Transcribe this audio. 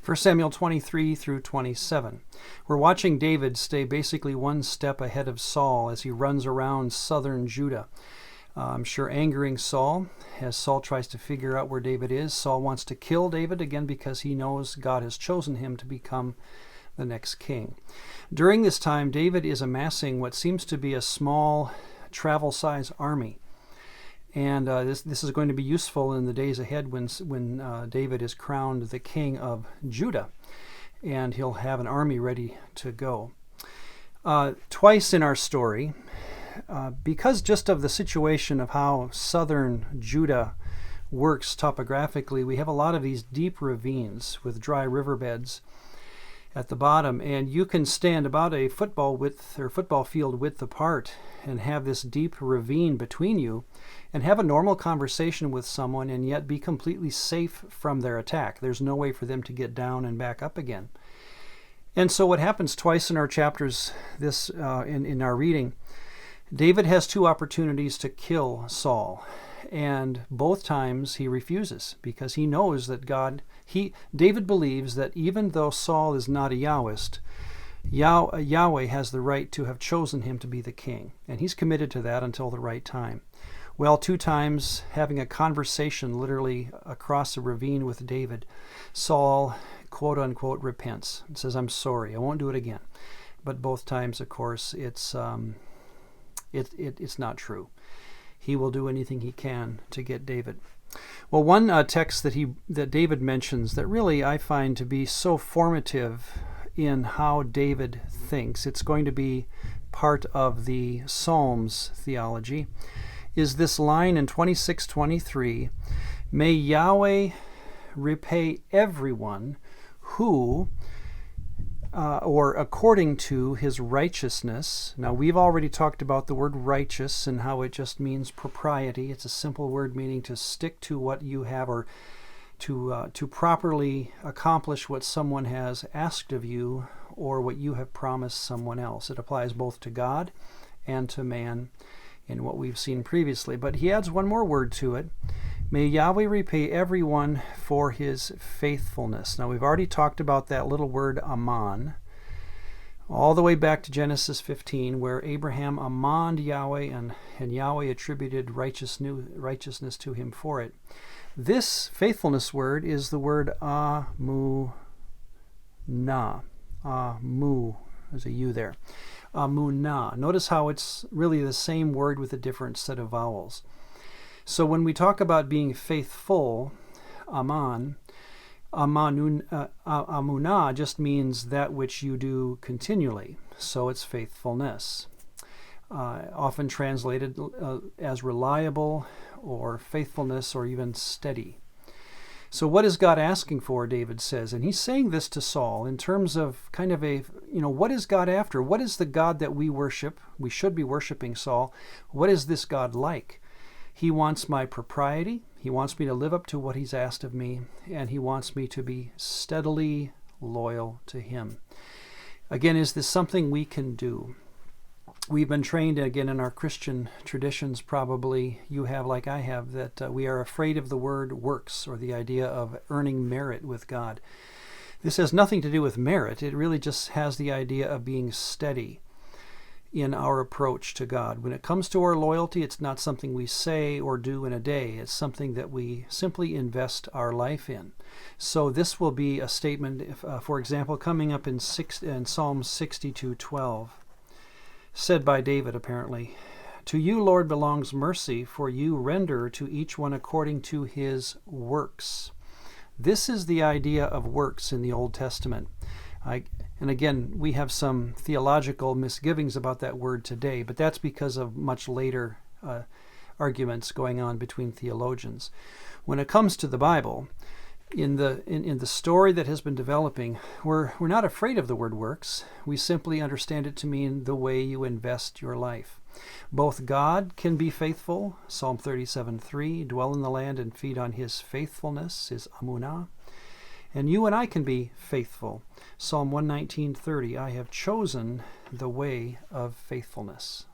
1 Samuel 23 through 27. We're watching David stay basically one step ahead of Saul as he runs around southern Judah. I'm sure angering Saul as Saul tries to figure out where David is. Saul wants to kill David again because he knows God has chosen him to become the next king. During this time, David is amassing what seems to be a small travel-size army. And this is going to be useful in the days ahead when David is crowned the king of Judah, and he'll have an army ready to go. Twice in our story, because just of the situation of how southern Judah works topographically, we have a lot of these deep ravines with dry riverbeds at the bottom, and you can stand about a football field width apart and have this deep ravine between you and have a normal conversation with someone and yet be completely safe from their attack. There's no way for them to get down and back up again. And so what happens twice in our chapters, in our reading, David has two opportunities to kill Saul, and both times he refuses because he knows that David believes that even though Saul is not a Yahwist, Yahweh has the right to have chosen him to be the king, and he's committed to that until the right time. Well, two times having a conversation literally across a ravine with David, Saul, quote unquote, repents and says, "I'm sorry, I won't do it again." But both times, of course, it's not true. He will do anything he can to get David. Well, one text that David mentions that really I find to be so formative in how David thinks, it's going to be part of the Psalms theology, is this line in 26:23, "May Yahweh repay everyone who, or according to his righteousness." Now, we've already talked about the word righteous and how it just means propriety. It's a simple word meaning to stick to what you have, or to properly accomplish what someone has asked of you or what you have promised someone else. It applies both to God and to man in what we've seen previously. But he adds one more word to it. May Yahweh repay everyone for his faithfulness. Now, we've already talked about that little word aman, all the way back to Genesis 15, where Abraham amoned Yahweh, and Yahweh attributed righteousness to him for it. This faithfulness word is the word amunah. Amu, there's a U there. Amunah. Notice how it's really the same word with a different set of vowels. So when we talk about being faithful, amunah just means that which you do continually. So it's faithfulness. Often translated as reliable or faithfulness or even steady. So what is God asking for, David says? And he's saying this to Saul in terms of kind of what is God after? What is the God that we worship? We should be worshiping Saul. What is this God like? He wants my propriety. He wants me to live up to what he's asked of me, and he wants me to be steadily loyal to him. Again, is this something we can do? We've been trained, again, in our Christian traditions, probably you have like I have, that we are afraid of the word works, or the idea of earning merit with God. This has nothing to do with merit. It really just has the idea of being steady in our approach to God. When it comes to our loyalty, it's not something we say or do in a day. It's something that we simply invest our life in. So this will be a statement, for example, coming up in Psalm 62:12. Said by David, apparently, "To you, Lord, belongs mercy, for you render to each one according to his works." This is the idea of works in the Old Testament. And again, we have some theological misgivings about that word today, but that's because of much later arguments going on between theologians. When it comes to the Bible, in the story that has been developing, we're not afraid of the word works. We simply understand it to mean the way you invest your life. Both God can be faithful, Psalm 37:3, dwell in the land and feed on his faithfulness, his amunah. And you and I can be faithful. Psalm 119:30, I have chosen the way of faithfulness.